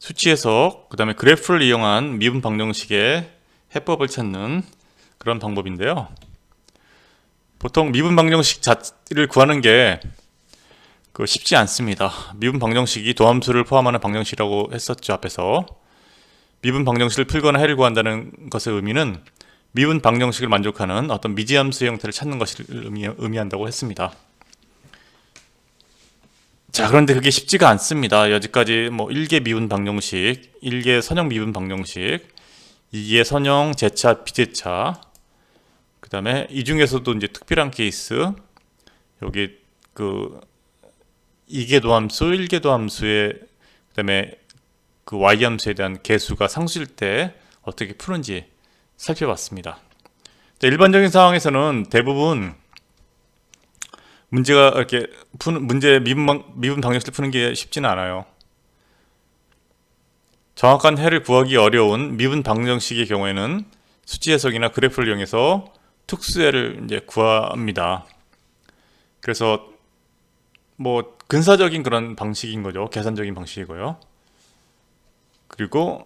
수치 해석, 그 다음에 그래프를 이용한 미분 방정식의 해법을 찾는 그런 방법인데요. 보통 미분 방정식 자체를 구하는 게 쉽지 않습니다. 미분 방정식이 도함수를 포함하는 방정식이라고 했었죠, 앞에서. 미분 방정식을 풀거나 해를 구한다는 것의 의미는 미분 방정식을 만족하는 어떤 미지함수의 형태를 찾는 것을 의미한다고 했습니다. 자, 그런데 그게 쉽지가 않습니다. 여기까지 1개 미분 방정식, 1개 선형 미분 방정식, 2개 선형 제차, 비제차, 그 다음에 이 중에서도 이제 특별한 케이스, 여기 2개 도함수, 1개 도함수의, 그 다음에 y함수에 대한 계수가 상수일 때 어떻게 푸는지 살펴봤습니다. 일반적인 상황에서는 대부분 문제가 이렇게 미분 방정식을 푸는 게 쉽지는 않아요. 정확한 해를 구하기 어려운 미분 방정식의 경우에는 수치 해석이나 그래프를 이용해서 특수해를 이제 구합니다. 그래서 근사적인 그런 방식인 거죠. 계산적인 방식이고요. 그리고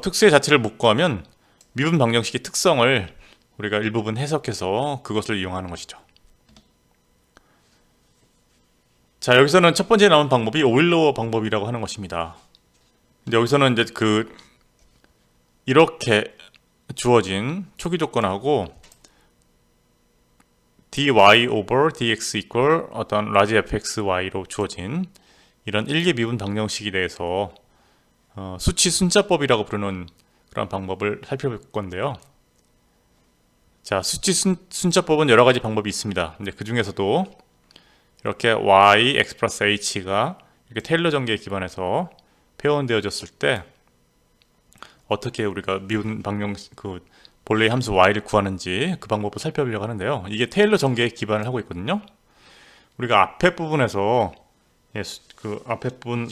특수해 자체를 못 구하면 미분 방정식의 특성을 우리가 일부분 해석해서 그것을 이용하는 것이죠. 자, 여기서는 첫 번째 나온 방법이 오일러 방법이라고 하는 것입니다. 근데 여기서는 이제 이렇게 주어진 초기 조건하고 dy over dx equal 어떤 라지 fxy로 주어진 이런 1개 미분 방정식에 대해서 수치 순자법이라고 부르는 그런 방법을 살펴볼 건데요. 자, 수치 순자법은 여러 가지 방법이 있습니다. 근데 그 중에서도 이렇게 y x 플러스 h가 이렇게 테일러 전개에 기반해서 표현되어졌을 때 어떻게 우리가 미분 방정식 본래의 함수 y를 구하는지 그 방법을 살펴보려고 하는데요. 이게 테일러 전개에 기반을 하고 있거든요. 우리가 앞에 부분에서 앞에 부분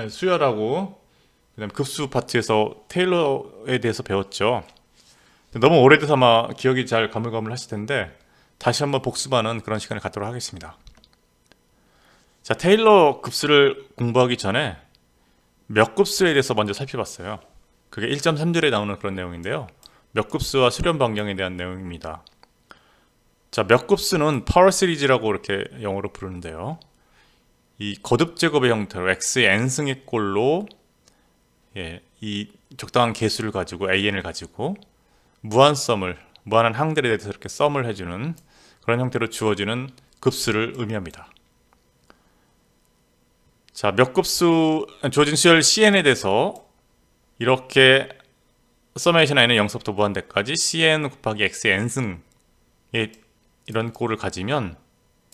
수열하고 그다음에 급수 파트에서 테일러에 대해서 배웠죠. 너무 오래돼서 아마 기억이 잘 가물가물 하실 텐데 다시 한번 복습하는 그런 시간을 갖도록 하겠습니다. 자, 테일러 급수를 공부하기 전에 몇 급수에 대해서 먼저 살펴봤어요. 그게 1.3절에 나오는 그런 내용인데요. 몇 급수와 수렴 반경에 대한 내용입니다. 자, 몇 급수는 파워 시리즈라고 이렇게 영어로 부르는데요. 이 거듭 제곱의 형태로 x의 n승의 꼴로 이 적당한 개수를 가지고 an을 가지고 무한한 항들에 대해서 이렇게 썸을 해주는 그런 형태로 주어지는 급수를 의미합니다. 자, 몇 급수 주어진 수열 cn에 대해서 이렇게 서메이션 n은 0서부터 무한대까지 cn 곱하기 x의 n승의 이런 꼴을 가지면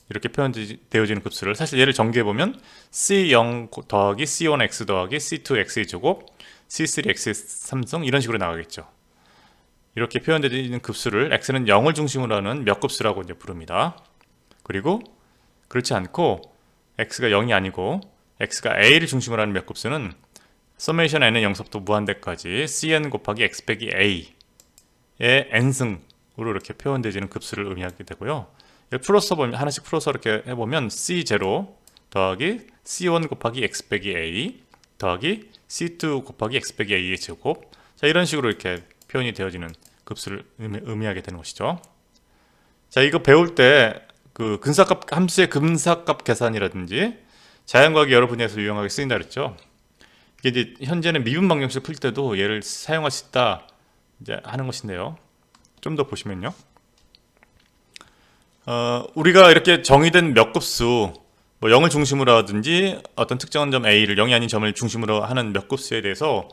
이렇게 표현되어지는 급수를 사실 얘를 전개해보면 c0 더하기 c1x 더하기 c2x의 제곱 c3x의 3승 이런 식으로 나가겠죠. 이렇게 표현되어지는 급수를 x는 0을 중심으로 하는 몇 급수라고 이제 부릅니다. 그리고 그렇지 않고 x가 0이 아니고 x가 a를 중심으로 하는 몇 급수는 서메이션 n은 0서부터 무한대까지 cn 곱하기 x 빼기 a의 n승으로 이렇게 표현되어지는 급수를 의미하게 되고요. 하나씩 풀어서 이렇게 해보면 c0 더하기 c1 곱하기 x 빼기 a 더하기 c2 곱하기 x 빼기 a의 제곱, 자, 이런 식으로 이렇게 표현이 되어지는 급수를 의미하게 되는 것이죠. 자, 이거 배울 때 근사값 함수의 근사값 계산이라든지 자연과학의 여러 분야에서 유용하게 쓰인다 그랬죠. 이게 이제 현재는 미분 방정식을 풀 때도 얘를 사용할 수 있다 이제 하는 것인데요. 좀 더 보시면요. 우리가 이렇게 정의된 몇 급수, 0을 중심으로 하든지 어떤 특정한 점 A를 0이 아닌 점을 중심으로 하는 몇 급수에 대해서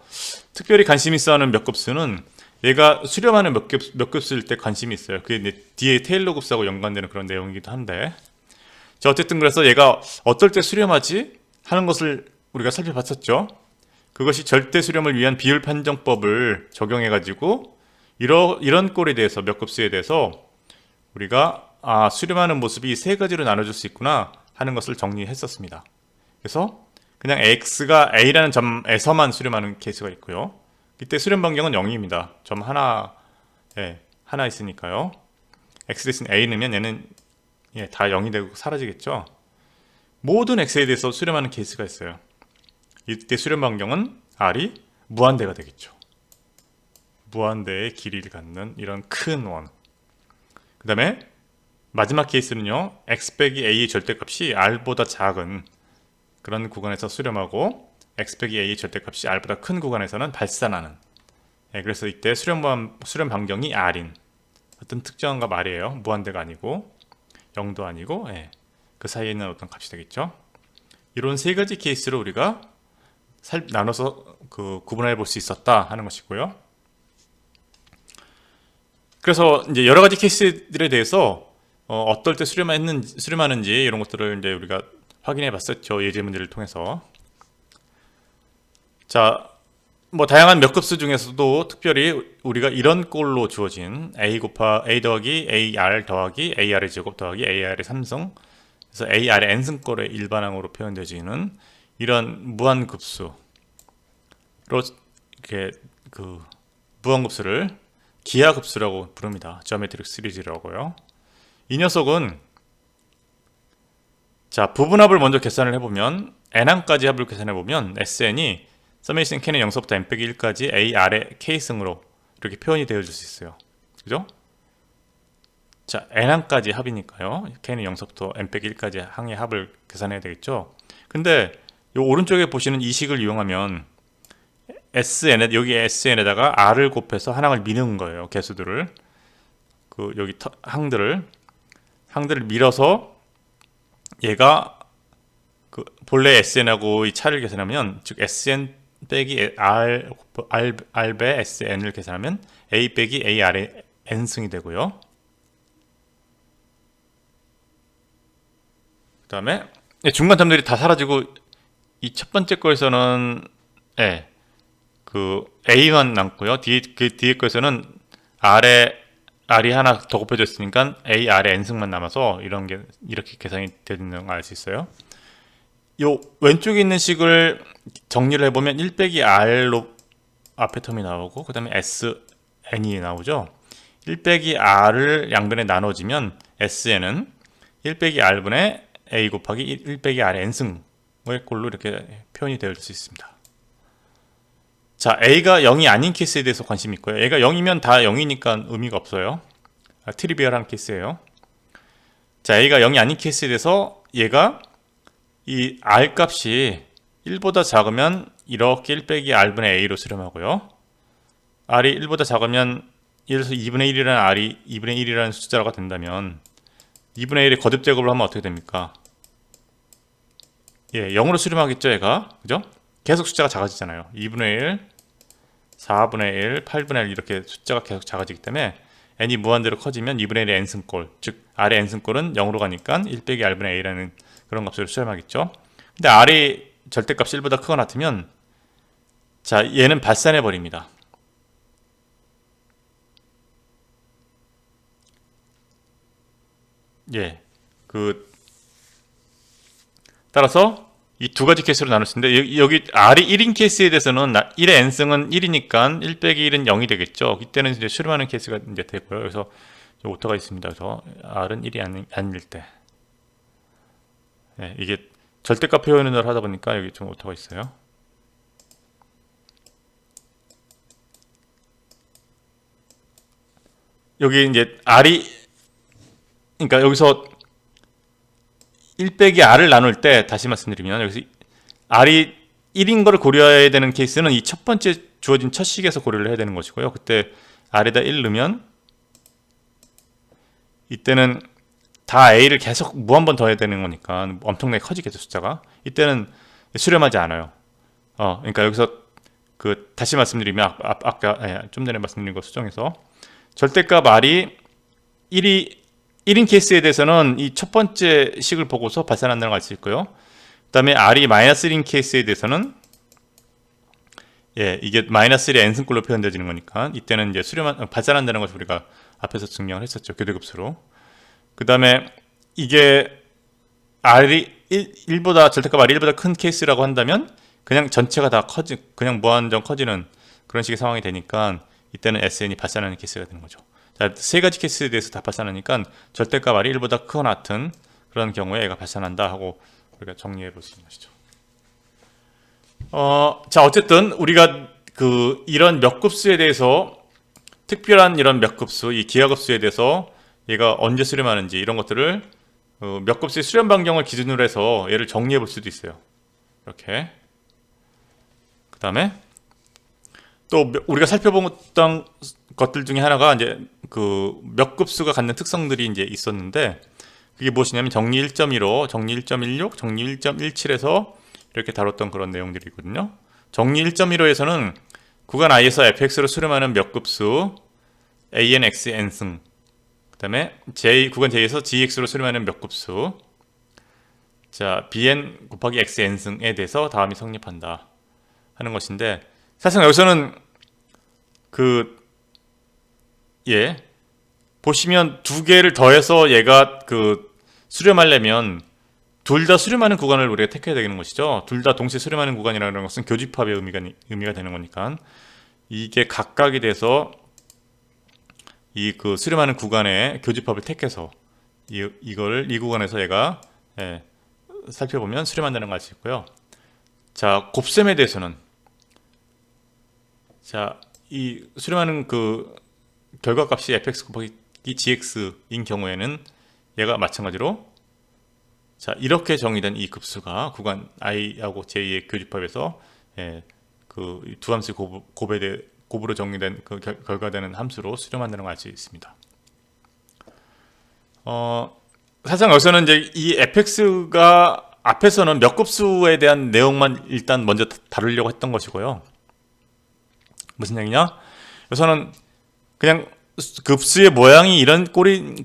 특별히 관심 있어 하는 몇 급수는 얘가 수렴하는 몇 급수일 때 관심이 있어요. 그게 이제 뒤에 테일러 급수하고 연관되는 그런 내용이기도 한데, 자, 어쨌든 그래서 얘가 어떨 때 수렴하지 하는 것을 우리가 살펴봤었죠. 그것이 절대 수렴을 위한 비율 판정법을 적용해가지고 이런 꼴에 대해서 몇 급수에 대해서 우리가 수렴하는 모습이 세 가지로 나눠질 수 있구나 하는 것을 정리했었습니다. 그래서 그냥 x가 a라는 점에서만 수렴하는 케이스가 있고요. 이때 수렴 반경은 0입니다. 점 하나 있으니까요. x 대신 a 넣으면 얘는 다 0이 되고 사라지겠죠. 모든 x에 대해서 수렴하는 케이스가 있어요. 이때 수렴 반경은 R이 무한대가 되겠죠. 무한대의 길이를 갖는 이런 큰 원. 그 다음에 마지막 케이스는요, x 빼기 a의 절대값이 r보다 작은 그런 구간에서 수렴하고 x 빼기 a의 절대값이 r보다 큰 구간에서는 발산하는. 그래서 이때 수렴 반경이 r인 어떤 특정한 값 r이에요. 무한대가 아니고 0도 아니고 그 사이에 있는 어떤 값이 되겠죠. 이런 세 가지 케이스로 우리가 나눠서 구분해 볼 수 있었다 하는 것이고요. 그래서 이제 여러 가지 케이스들에 대해서 어떨 때 수렴하는지 이런 것들을 이제 우리가 확인해 봤었죠. 예제 문제를 통해서. 자, 뭐 다양한 몇 급수 중에서도 특별히 우리가 이런 꼴로 주어진 a 더하기 ar 더하기 ar의 제곱 더하기 ar의 3승, 그래서 ar의 n승 꼴의 일반항으로 표현되지는 이런 무한급수로 이렇게 무한급수를 기하급수라고 부릅니다. 지오메트릭 시리즈라고요. 이 녀석은 자, 부분합을 먼저 계산을 해보면 n항까지 합을 계산해보면 sn이 서메이션 k는 0서부터 n 빼기 1까지 ar의 k승으로 이렇게 표현이 되어줄 수 있어요. 그죠? 자, n항까지 합이니까요. k는 0서부터 n 빼기 1까지 항의 합을 계산해야 되겠죠. 근데 이 오른쪽에 보시는 이 식을 이용하면 여기 sn에다가 r을 곱해서 한 항을 미는 거예요. 개수들을 여기 항들을 밀어서 얘가 본래 sn하고 이 차를 계산하면 즉 sn 빼기 r 배 sn을 계산하면 a 빼기 ar의 n승이 되고요. 그 다음에 중간 term들이 다 사라지고 이 첫 번째 거에서는 a만 남고요. 뒤에 거에서는 r이 하나 더 곱해져 있으니까 a, r의 n승만 남아서 이런 게 이렇게 계산이 되는 걸 알 수 있어요. 요 왼쪽에 있는 식을 정리를 해보면 1 빼기 r로 앞에 텀이 나오고 그 다음에 sn이 나오죠. 1 빼기 r을 양변에 나눠지면 sn은 1 빼기 r분의 a 곱하기 1 빼기 r의 n승의 꼴로 이렇게 표현이 되어 수 있습니다. 자, a가 0이 아닌 케이스에 대해서 관심이 있고요. a가 0이면 다 0이니까 의미가 없어요. 트리비얼한 케이스예요. 자, a가 0이 아닌 케이스에 대해서 얘가 이 r 값이 1보다 작으면 이렇게 1 빼기 r분의 a로 수렴하고요. r이 1보다 작으면 예를 들어서 2분의 1이라는 r이 2분의 1이라는 숫자가 된다면 2분의 1의 거듭 제곱을 하면 어떻게 됩니까? 0으로 수렴하겠죠, 얘가. 그죠? 계속 숫자가 작아지잖아요. 2분의 1, 4분의 1, 8분의 1 이렇게 숫자가 계속 작아지기 때문에 n이 무한대로 커지면 2분의 1의 n승꼴, 즉 r의 n승꼴은 0으로 가니까 1 빼기 r분의 a라는 그런 값으로 수렴하겠죠. 근데 r이 절대값이 1보다 크거나 같으면 자, 얘는 발산해 버립니다. 따라서 이 두 가지 케이스로 나눌 수 있는데 여기 r이 1인 케이스에 대해서는 1의 n승은 1이니까 1 빼기 1은 0이 되겠죠. 이때는 이제 수렴하는 케이스가 이제 되고요. 그래서 오타가 있습니다. 그래서 r은 1이 아닐 때 이게 절대값 표현을 하다 보니까 여기 좀 오타가 있어요. 여기 이제 r이 그러니까 여기서 1 빼기 r을 나눌 때 다시 말씀드리면 여기서 r이 1인 거를 고려해야 되는 케이스는 이 첫 번째 주어진 첫 식에서 고려를 해야 되는 것이고요. 그때 r에다 1 넣으면 이때는 다 a를 계속 무한번 더해야 되는 거니까 엄청나게 커지겠죠, 숫자가. 이때는 수렴하지 않아요. 그러니까 여기서 다시 말씀드리면 아까 좀 전에 말씀드린 거 수정해서 절대값 r이 1인 케이스에 대해서는 이 첫 번째 식을 보고서 발산한다는 걸 알 수 있고요. 그 다음에 r이 마이너스 1인 케이스에 대해서는 이게 마이너스 1의 n승꼴로 표현되어지는 거니까 이때는 이제 발산한다는 것을 우리가 앞에서 증명을 했었죠. 교대급수로. 그 다음에 이게 r이 1보다 절대값 r이 1보다 큰 케이스라고 한다면 그냥 전체가 다 그냥 무한정 커지는 그런 식의 상황이 되니까 이때는 sn이 발산하는 케이스가 되는 거죠. 자, 세 가지 케이스에 대해서 다 발산하니까 절대값 r이 1보다 크거나 같은 그런 경우에 얘가 발산한다 하고 우리가 정리해 볼 수 있는 것이죠. 자, 어쨌든 우리가 이런 몇 급수에 대해서 특별한 이런 몇 급수, 이 기하급수에 대해서 얘가 언제 수렴하는지 이런 것들을 몇 급수의 수렴 반경을 기준으로 해서 얘를 정리해 볼 수도 있어요. 이렇게. 그 다음에 또 우리가 살펴본 것들 중에 하나가 이제 몇 급수가 갖는 특성들이 이제 있었는데 그게 무엇이냐면 정리 1.15, 정리 1.16, 정리 1.17에서 이렇게 다뤘던 그런 내용들이거든요. 정리 1.15에서는 구간 I에서 fx로 수렴하는 몇 급수 an, x, n승, 그 다음에 구간 J에서 gx로 수렴하는 몇 급수, 자 bn 곱하기 x, n승에 대해서 다음이 성립한다 하는 것인데, 사실 여기서는 보시면 두 개를 더해서 얘가 수렴하려면 둘 다 수렴하는 구간을 우리가 택해야 되는 것이죠. 둘 다 동시에 수렴하는 구간이라는 것은 교집합의 의미가 되는 거니까 이게 각각이 돼서 이 수렴하는 구간의 교집합을 택해서 이 구간에서 얘가 살펴보면 수렴한다는 걸 알 수 있고요. 자, 곱셈에 대해서는 자, 이 수렴하는 결과값이 fx 곱하기 gx인 경우에는 얘가 마찬가지로 자, 이렇게 정의된 이 급수가 구간 i하고 j의 교집합에서 두 함수의 곱으로 정의된 결과되는 함수로 수렴한다는 걸 알 수 있습니다. 사실상 여기서는 이제 이 fx가 앞에서는 몇 급수에 대한 내용만 일단 먼저 다루려고 했던 것이고요. 무슨 얘기냐? 여기서는 그냥 급수의 모양이 이런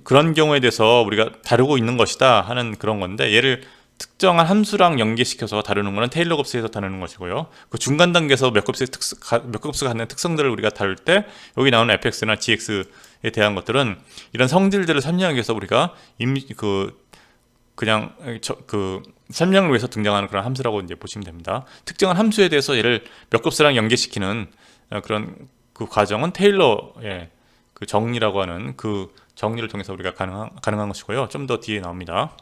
그런 경우에 대해서 우리가 다루고 있는 것이다 하는 그런 건데, 얘를 특정한 함수랑 연계시켜서 다루는 것은 테일러 급수에서 다루는 것이고요. 그 중간 단계에서 몇 급수가 갖는 특성들을 우리가 다룰 때 여기 나오는 fx나 gx에 대한 것들은 이런 성질들을 설명하기 위해서 우리가 설명을 위해서 등장하는 그런 함수라고 이제 보시면 됩니다. 특정한 함수에 대해서 얘를 몇 급수랑 연계시키는 그런 과정은 테일러의 정리라고 하는 정리를 통해서 우리가 가능한 것이고요. 좀 더 뒤에 나옵니다.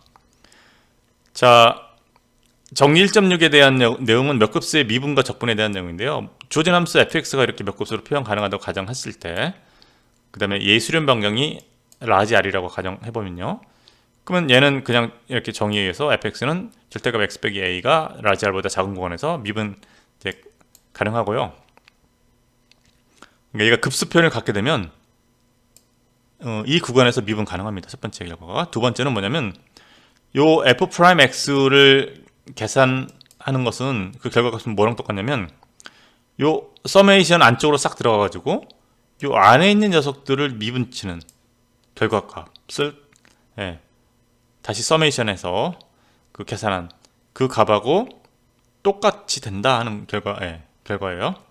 자, 정리 1.6에 대한 내용은 몇 급수의 미분과 적분에 대한 내용인데요. 주어진 함수 fx가 이렇게 몇 급수로 표현 가능하다고 가정했을 때, 그 다음에 얘의 수렴 반경이 라지 r이라고 가정해보면요. 그러면 얘는 그냥 이렇게 정의에 의해서 fx는 절대값 x 빼기 a가 라지 r보다 작은 구간에서 미분 이제 가능하고요. 그러니까 얘가 급수 표현을 갖게 되면 이 구간에서 미분 가능합니다. 첫 번째 결과가. 두 번째는 뭐냐면 요 f'x를 계산하는 것은 그 결과값은 뭐랑 똑같냐면 요 서메이션 안쪽으로 싹 들어가 가지고 요 안에 있는 녀석들을 미분치는 결과값을 다시 서메이션해서 계산한 그 값하고 똑같이 된다 하는 결과예요.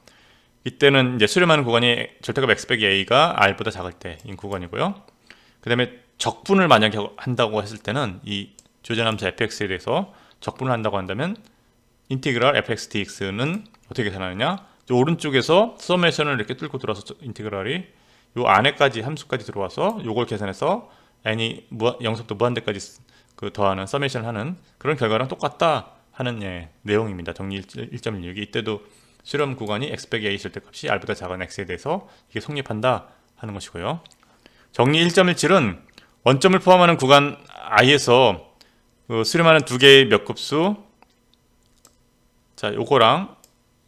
이때는 이제 수렴하는 구간이 절대값 x 빼기 a가 r보다 작을 때인 구간이고요. 그 다음에 적분을 만약에 한다고 했을 때는 이 조전함수 fx에 대해서 적분을 한다고 한다면 인티그랄 fx dx는 어떻게 계산하느냐? 오른쪽에서 서메이션을 이렇게 뚫고 들어와서 인티그랄이 요 안에까지 함수까지 들어와서 요걸 계산해서 n이 0부터 무한대까지 더하는 서메이션을 하는 그런 결과랑 똑같다 하는 내용입니다. 정리 1.16이 이때도 수렴 구간이 x 빼기 a 절대값이 r보다 작은 x에 대해서 이게 성립한다 하는 것이고요. 정리 1.17은 원점을 포함하는 구간 i에서 수렴하는 두 개의 몇 급수, 자 요거랑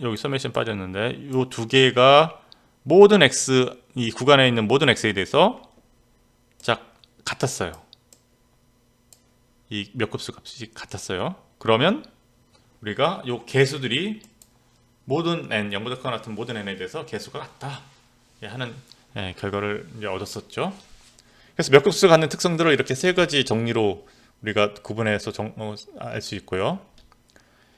여기 서메이션 빠졌는데 요 두 개가 모든 x, 이 구간에 있는 모든 x에 대해서 자 같았어요. 이 몇 급수 값이 같았어요. 그러면 우리가 요 개수들이 모든 n, 0보다 크거나 같은 모든 n에 대해서 개수가 같다 하는 결과를 이제 얻었었죠. 그래서 몇 급수가 갖는 특성들을 이렇게 세 가지 정리로 우리가 구분해서 알 수 있고요.